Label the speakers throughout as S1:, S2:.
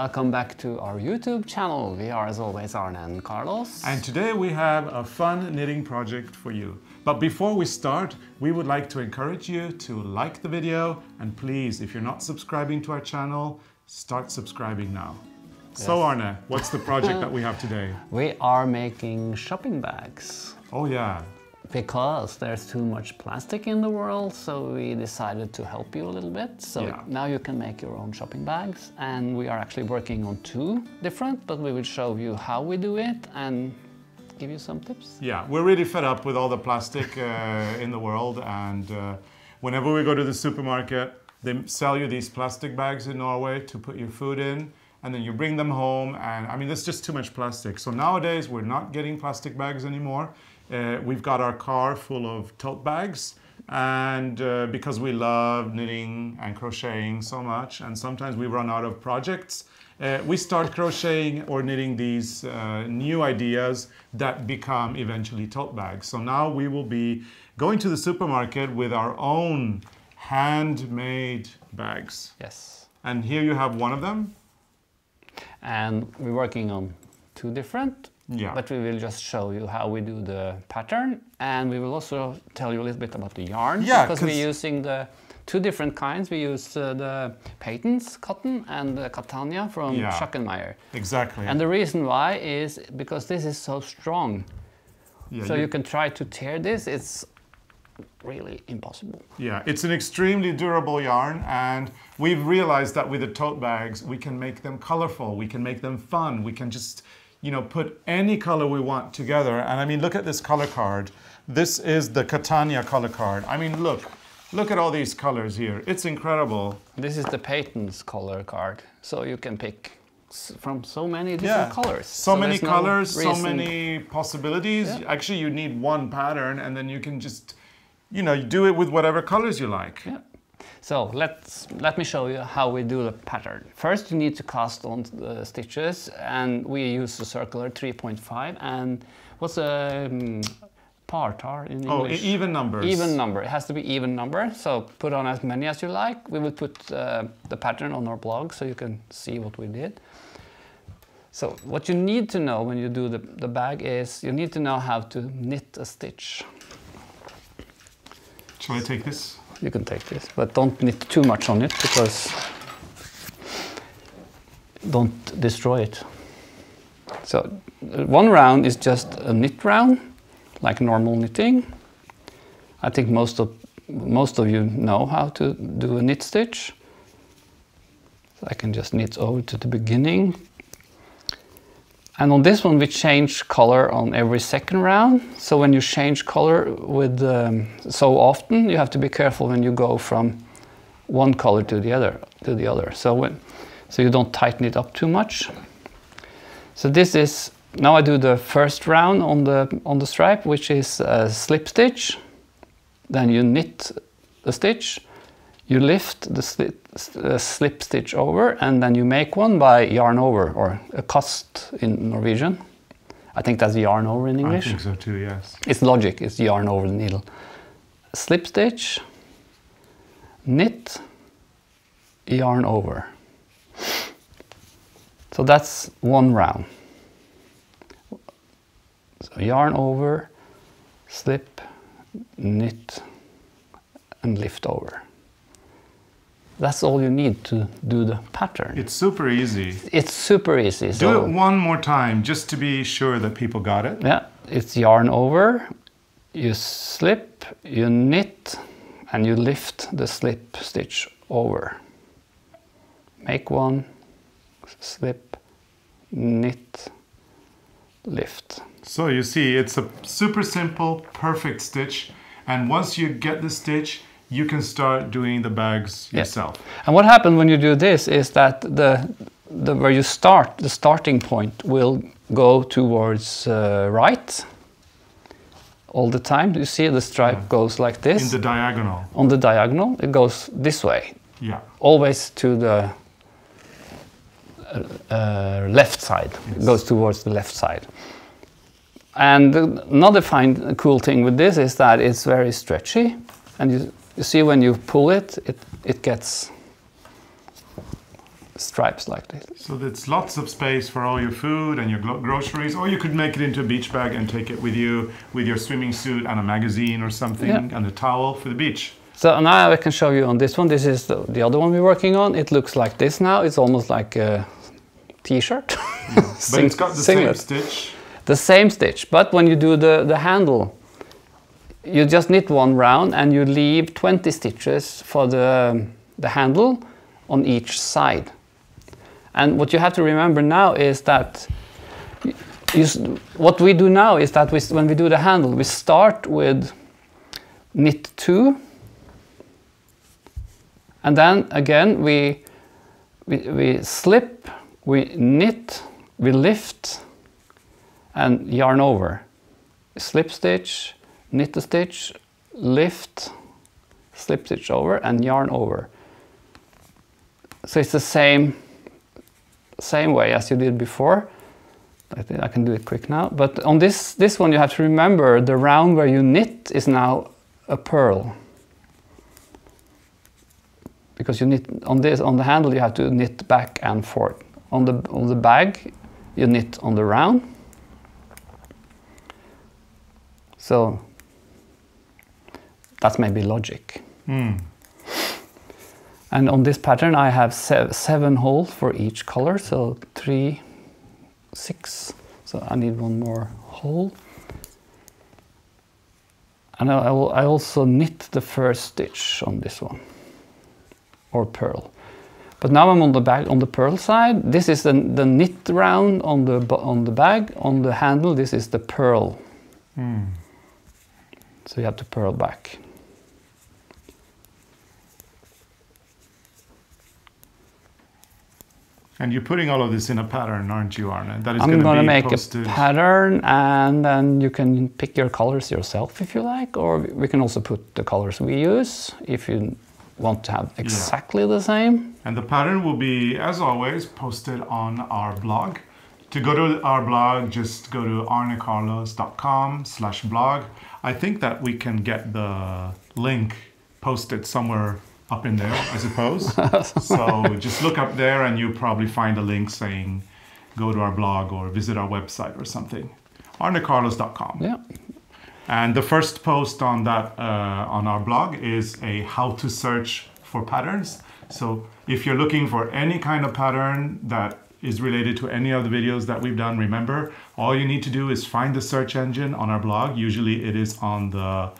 S1: welcome back to our YouTube channel. We are as always Arne and Carlos.
S2: And today we have a fun knitting project for you. But before we start, we would like to encourage you to like the video, and please, if you're not subscribing to our channel, start subscribing now. Yes. So Arne, what's the project that we have today?
S1: We are making shopping bags.
S2: Oh yeah.
S1: Because there's too much plastic in the world, so we decided to help you a little bit. So now you can make your own shopping bags, and we are actually working on two different, but we will show you how we do it and give you some tips.
S2: Yeah, we're really fed up with all the plastic in the world, and whenever we go to the supermarket, they sell you these plastic bags in Norway to put your food in, and then you bring them home, and I mean, there's just too much plastic. So nowadays, we're not getting plastic bags anymore. We've got our car full of tote bags, and because we love knitting and crocheting so much, and sometimes we run out of projects, we start crocheting or knitting these new ideas that become eventually tote bags. So now we will be going to the supermarket with our own handmade bags.
S1: Yes.
S2: And here you have one of them.
S1: And we're working on two different.
S2: Yeah.
S1: But we will just show you how we do the pattern, and we will also tell you a little bit about the yarn.
S2: Yeah,
S1: because we're using the two different kinds. We use the Patons cotton and the Catania from Schackenmeier.
S2: Exactly.
S1: And the reason why is because this is so strong.
S2: Yeah,
S1: so you can try to tear this, it's really impossible.
S2: Yeah, it's an extremely durable yarn, and we've realized that with the tote bags, we can make them colorful, we can make them fun, we can just, you know, put any color we want together. And I mean, look at this color card. This is the Catania color card. I mean, look at all these colors here. It's incredible.
S1: This is the Patons color card. So you can pick from so many different colors.
S2: So many colors, so many possibilities. Yeah. Actually, you need one pattern, and then you can just, you know, do it with whatever colors you like.
S1: Yeah. So let me show you how we do the pattern. First you need to cast on the stitches, and we use the circular 3.5. And what's a partar in English?
S2: Oh, even numbers.
S1: Even number. It has to be even number. So put on as many as you like. We will put the pattern on our blog so you can see what we did. So what you need to know when you do the bag is you need to know how to knit a stitch.
S2: Shall I take this?
S1: You can take this, but don't knit too much on it, because don't destroy it. So one round is just a knit round, like normal knitting. I think most of you know how to do a knit stitch. So I can just knit over to the beginning. And on this one we change color on every second round. So when you change color with so often, you have to be careful when you go from one color to the other. So you don't tighten it up too much. So this is, now I do the first round on the stripe, which is a slip stitch. Then you knit the stitch. You lift the slip stitch over, and then you make one by yarn over, or a kast in Norwegian. I think that's yarn over in English.
S2: I think so too, yes.
S1: It's logic, it's yarn over the needle. Slip stitch, knit, yarn over. So that's one round. So yarn over, slip, knit, and lift over. That's all you need to do the pattern.
S2: It's super easy.
S1: It's super easy.
S2: Do it one more time, just to be sure that people got it.
S1: Yeah, it's yarn over, you slip, you knit, and you lift the slip stitch over. Make one, slip, knit, lift.
S2: So you see, it's a super simple, perfect stitch. And once you get the stitch, you can start doing the bags yourself.
S1: And what happens when you do this is that where you start, the starting point will go towards right all the time. You see the stripe goes like this.
S2: In the diagonal.
S1: On the diagonal, it goes this way.
S2: Yeah.
S1: Always to the left side. Yes. It goes towards the left side. And another cool thing with this is that it's very stretchy, and you see when you pull it, it gets stripes like this.
S2: So it's lots of space for all your food and your groceries, or you could make it into a beach bag and take it with you with your swimming suit and a magazine or something, and a towel for the beach.
S1: So now I can show you on this one. This is the other one we're working on. It looks like this now. It's almost like a t-shirt.
S2: Yeah. But it's got the same stitch.
S1: The same stitch, but when you do the handle, you just knit one round and you leave 20 stitches for the handle on each side. And what you have to remember now is that what we do now is that when we do the handle, we start with knit 2, and then again we slip, we knit, we lift, and yarn over. Slip stitch, knit a stitch, lift, slip stitch over, and yarn over. So it's the same way as you did before. I think I can do it quick now. But on this one you have to remember the round where you knit is now a purl. Because you knit on the handle you have to knit back and forth. On the bag you knit on the round. So that's maybe logic. And on this pattern I have 7 holes for each color, so 3, 6. So I need one more hole. And I also knit the first stitch on this one, or purl. But now I'm on the purl side. This is the knit round on the bag. On the handle, this is the purl. So you have to purl back.
S2: And you're putting all of this in a pattern, aren't you, Arne? That is
S1: I'm going to make
S2: posted.
S1: a pattern, and then you can pick your colors yourself if you like, or we can also put the colors we use if you want to have exactly the same.
S2: And the pattern will be, as always, posted on our blog. To go to our blog, just go to arnecarlos.com/blog. I think that we can get the link posted somewhere up in there, I suppose. So just look up there and you'll probably find a link saying go to our blog or visit our website or something. arnecarlos.com.
S1: Yeah.
S2: And the first post on that on our blog is a how to search for patterns. So if you're looking for any kind of pattern that is related to any of the videos that we've done, remember, all you need to do is find the search engine on our blog. Usually it is on the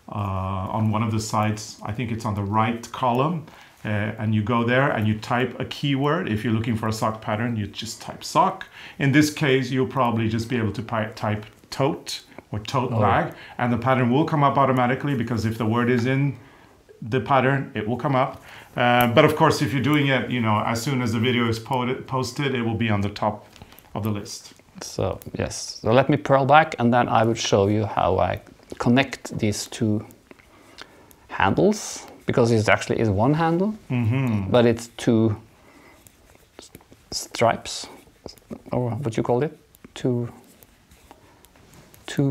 S2: on one of the sites. I think it's on the right column, and you go there and you type a keyword. If you're looking for a sock pattern, you just type sock. In this case, you'll probably just be able to type tote or tote bag, and the pattern will come up automatically, because if the word is in the pattern, it will come up. But of course, if you're doing it, you know, as soon as the video is posted, it will be on the top of the list.
S1: So yes, so let me purl back, and then I will show you how I connect these two handles, because it actually is one handle, but it's two stripes, or what you call it, two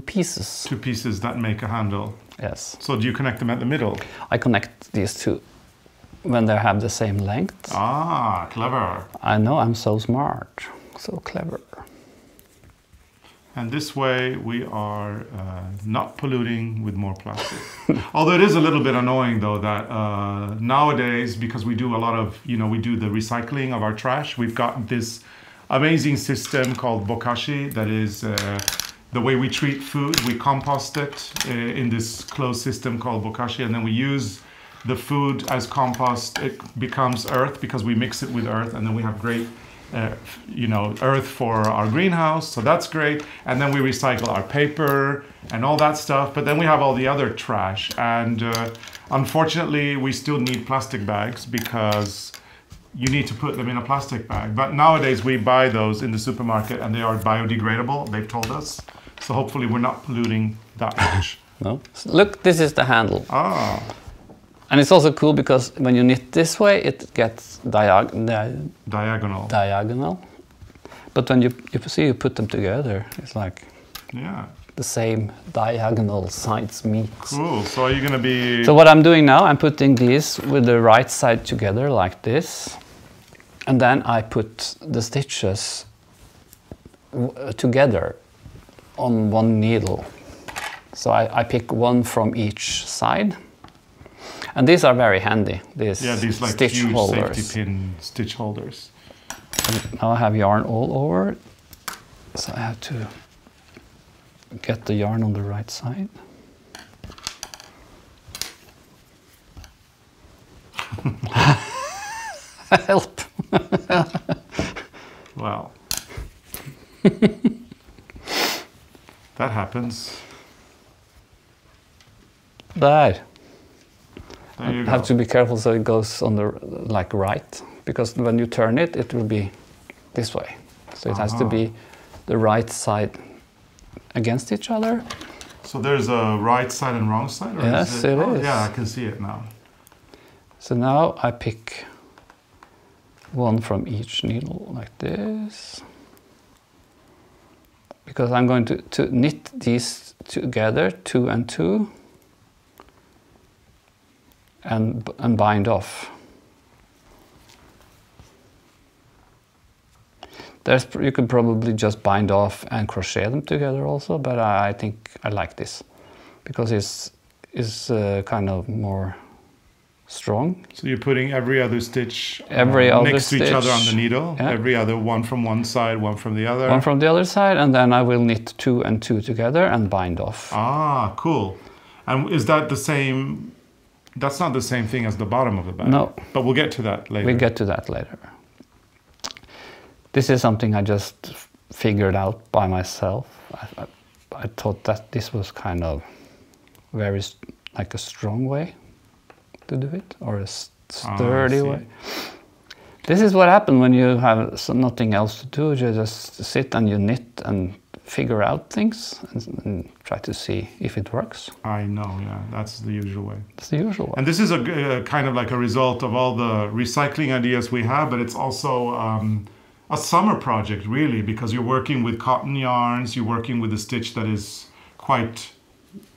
S1: pieces.
S2: Two pieces that make a handle.
S1: Yes.
S2: So do you connect them at the middle?
S1: I connect these two when they have the same length.
S2: Ah, clever.
S1: I know, I'm so smart, so clever.
S2: And this way we are not polluting with more plastic. Although it is a little bit annoying though that nowadays, because we do a lot of, you know, we do the recycling of our trash, we've got this amazing system called bokashi that is the way we treat food. We compost it in this closed system called bokashi, and then we use the food as compost. It becomes earth because we mix it with earth, and then we have great you know, earth for our greenhouse, so that's great. And then we recycle our paper and all that stuff, but then we have all the other trash, and unfortunately we still need plastic bags because you need to put them in a plastic bag. But nowadays we buy those in the supermarket and they are biodegradable, they've told us, so hopefully we're not polluting that much.
S1: No. Look, this is the handle.
S2: Ah.
S1: And it's also cool because when you knit this way, it gets
S2: diagonal.
S1: Diagonal. But when you see, you put them together, it's like the same diagonal sides meet.
S2: Cool. So are you going to be...
S1: So what I'm doing now, I'm putting these with the right side together like this. And then I put the stitches together on one needle. So I pick one from each side. And these are very handy, these
S2: like
S1: stitch
S2: huge
S1: holders.
S2: safety pin stitch holders.
S1: And now I have yarn all over, so I have to get the yarn on the right side. Help!
S2: Wow. That happens.
S1: There.
S2: There you
S1: You
S2: go.
S1: have to be careful so it goes on the right, because when you turn it, it will be this way. So it has to be the right side against each other.
S2: So there's a right side and wrong side? Or
S1: Yes, it is.
S2: Yeah, I can see it now.
S1: So now I pick one from each needle like this, because I'm going to knit these together, 2 and 2, and bind off. You could probably just bind off and crochet them together also, but I think I like this because it's kind of more strong.
S2: So you're putting every other stitch
S1: next
S2: to each other on the needle?
S1: Yeah.
S2: Every other, one from one side, one from the other?
S1: One from the other side, and then I will knit 2 and 2 together and bind off.
S2: Ah, cool. And is that the same? That's not the same thing as the bottom of the bag.
S1: No.
S2: But we'll get to that later.
S1: We'll get to that later. This is something I just figured out by myself. I thought that this was kind of very like a strong way to do it, or a sturdy way. This is what happens when you have nothing else to do. You just sit and you knit and figure out things and try to see if it works.
S2: I know, yeah, that's the usual way.
S1: It's the usual way.
S2: And this is a kind of like a result of all the recycling ideas we have, but it's also a summer project, really, because you're working with cotton yarns, you're working with a stitch that is quite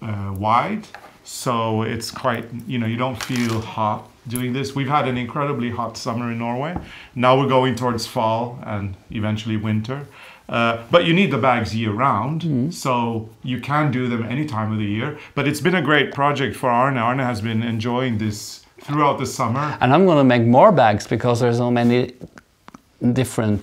S2: wide. So it's quite, you don't feel hot doing this. We've had an incredibly hot summer in Norway. Now we're going towards fall and eventually winter. But you need the bags year round, so you can do them any time of the year. But it's been a great project for Arne. Arne has been enjoying this throughout the summer.
S1: And I'm going to make more bags because there's so many different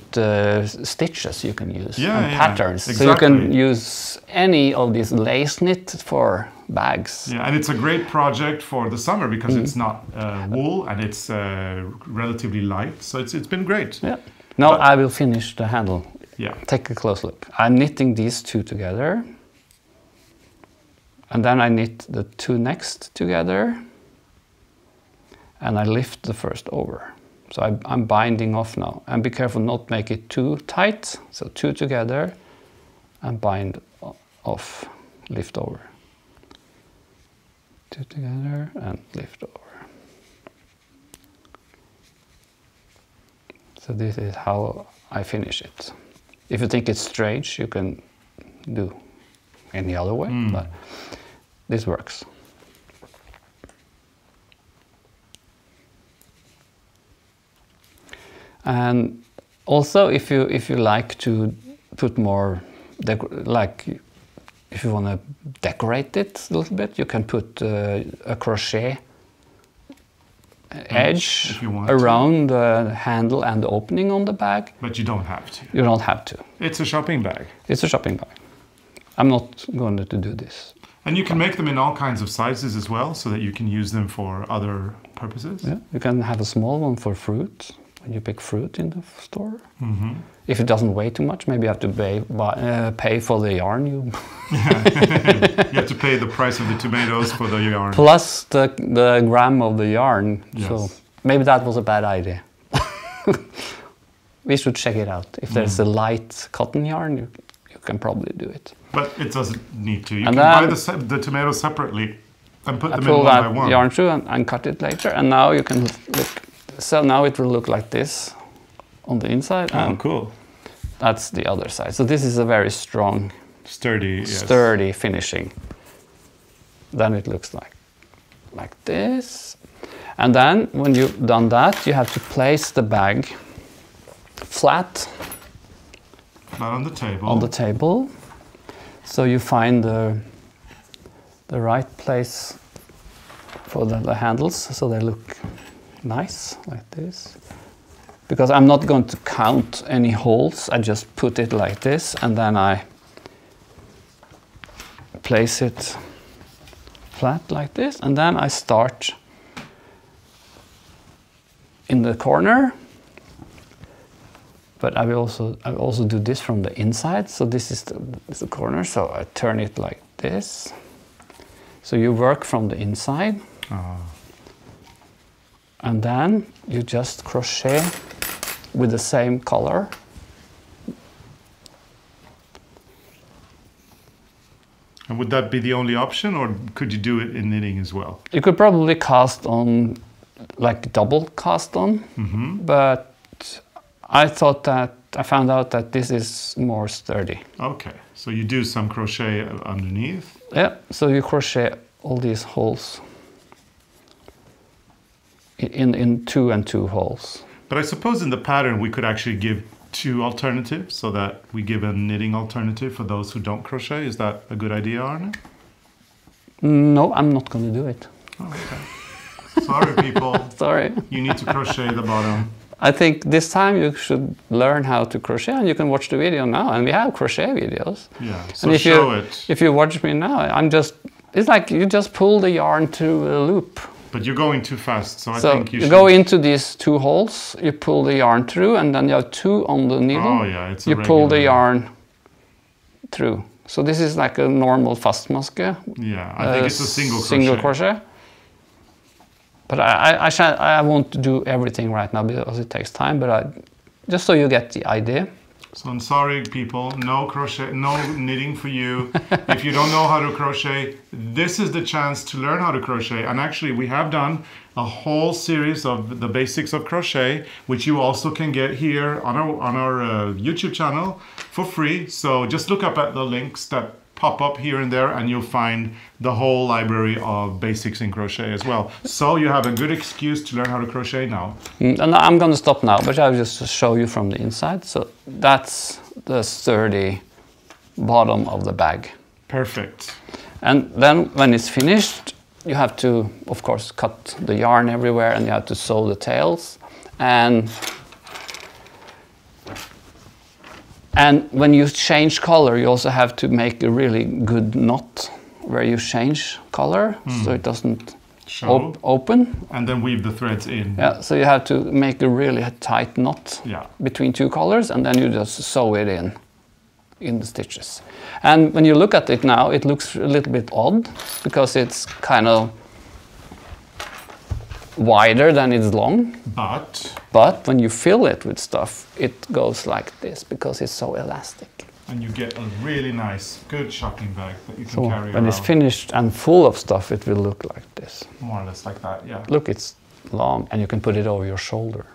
S1: stitches you can use and patterns.
S2: Exactly.
S1: So you can use any of these lace knit for bags.
S2: Yeah, and it's a great project for the summer because it's not wool and it's relatively light. So it's been great.
S1: Yeah. Now I will finish the handle.
S2: Yeah.
S1: Take a close look. I'm knitting these 2 together. And then I knit the 2 next together. And I lift the first over. So I'm binding off now. And be careful not make it too tight. So 2 together and bind off, lift over. 2 together and lift over. So this is how I finish it. If you think it's strange, you can do any other way, but this works. And also, if you like to put more, if you want to decorate it a little bit, you can put a crochet edge around the handle and the opening on the bag.
S2: But you don't have to.
S1: You don't have to.
S2: It's a shopping bag.
S1: It's a shopping bag. I'm not going to do this.
S2: And you can make them in all kinds of sizes as well, so that you can use them for other purposes.
S1: Yeah, you can have a small one for fruit, when you pick fruit in the store.
S2: Mm-hmm.
S1: If it doesn't weigh too much, maybe you have to pay for the yarn. You
S2: have to pay the price of the tomatoes for the yarn.
S1: Plus the gram of the yarn.
S2: Yes.
S1: So maybe that was a bad idea. We should check it out. If there's a light cotton yarn, you can probably do it.
S2: But it doesn't need to. You
S1: and
S2: can buy the tomatoes separately and put them in one by one.
S1: Pull that yarn through and cut it later. And now you can look. So now it will look like this on the inside.
S2: Oh, cool.
S1: That's the other side. So this is a very strong, sturdy finishing. Then it looks like this. And then when you've done that, you have to place the bag flat.
S2: Flat on the table.
S1: On the table. So you find the right place for the handles, so they look nice, like this. Because I'm not going to count any holes, I just put it like this, and then I place it flat like this, and then I start in the corner. But I will also do this from the inside. So this is the corner. So I turn it like this. So you work from the inside. And then you just crochet with the same color.
S2: And would that be the only option, or could you do it in knitting as well?
S1: You could probably cast on, like double cast on, but I found out that this is more sturdy.
S2: Okay, so you do some crochet underneath.
S1: Yeah, so you crochet all these holes in 2 and 2 holes.
S2: But I suppose in the pattern we could actually give 2 alternatives, so that we give a knitting alternative for those who don't crochet. Is that a good idea, Arne?
S1: No, I'm not going to do it.
S2: Oh, okay. Sorry, people.
S1: Sorry.
S2: You need to crochet the bottom.
S1: I think this time you should learn how to crochet, and you can watch the video now, and we have crochet videos.
S2: Yeah, so
S1: and
S2: show it.
S1: If you watch me now, it's like you just pull the yarn through a loop.
S2: But you're going too fast, so I
S1: So
S2: think you should...
S1: go into these 2 holes, you pull the yarn through, and then you have 2 on the needle.
S2: Oh yeah, it's
S1: you pull the yarn through. So this is like a normal fastmaske.
S2: Yeah, I think it's a single crochet.
S1: But I won't do everything right now because it takes time, but just so you get the idea.
S2: So I'm sorry, people, no crochet, no knitting for you. If you don't know how to crochet, this is the chance to learn how to crochet. And actually, we have done a whole series of the basics of crochet, which you also can get here on our YouTube channel for free. So just look up at the links that pop up here and there, and you'll find the whole library of basics in crochet as well. So you have a good excuse to learn how to crochet now.
S1: And I'm going to stop now, but I'll just show you from the inside. So that's the sturdy bottom of the bag.
S2: Perfect.
S1: And then when it's finished, you have to, of course, cut the yarn everywhere, and you have to sew the tails. And when you change color, you also have to make a really good knot where you change color, so it doesn't open.
S2: And then weave the threads in.
S1: Yeah, so you have to make a really tight knot between 2 colors, and then you just sew it in the stitches. And when you look at it now, it looks a little bit odd because it's kind of wider than it's long. But when you fill it with stuff, it goes like this because it's so elastic.
S2: And you get a really nice, good shopping bag that you can carry around.
S1: When it's finished and full of stuff, it will look like this.
S2: More or less like that, yeah.
S1: Look, it's long, and you can put it over your shoulder.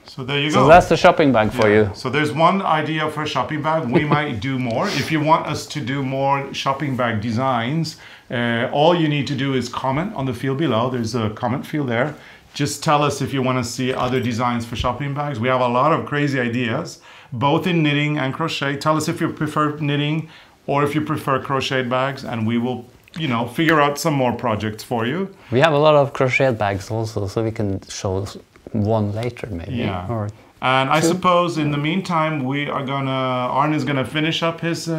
S2: So there you go.
S1: So that's the shopping bag for you.
S2: So there's one idea for a shopping bag. We might do more. If you want us to do more shopping bag designs, all you need to do is comment on the field below. There's a comment field there. Just tell us if you want to see other designs for shopping bags. We have a lot of crazy ideas, both in knitting and crochet. Tell us if you prefer knitting or if you prefer crocheted bags, and we will, you know, figure out some more projects for you.
S1: We have a lot of crocheted bags also, so we can show one later maybe.
S2: Yeah.
S1: Or
S2: and I suppose in the meantime, Arne is gonna finish up his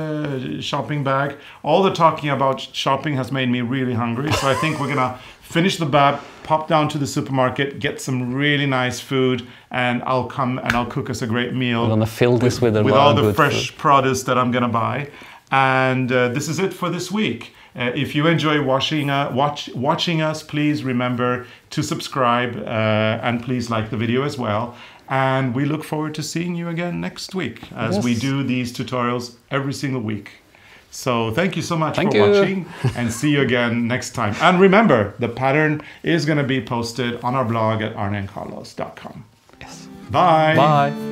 S2: shopping bag. All the talking about shopping has made me really hungry, so I think we're gonna finish the bag, pop down to the supermarket, get some really nice food, and I'll come and I'll cook us a great meal.
S1: We're gonna fill this with
S2: all the fresh produce that I'm gonna buy. And this is it for this week. If you enjoy watching us, please remember to subscribe and please like the video as well. And we look forward to seeing you again next week as we do these tutorials every single week. So thank you so much for watching, and see you again next time. And remember, the pattern is going to be posted on our blog at arnecarlos.com.
S1: Yes.
S2: Bye.
S1: Bye.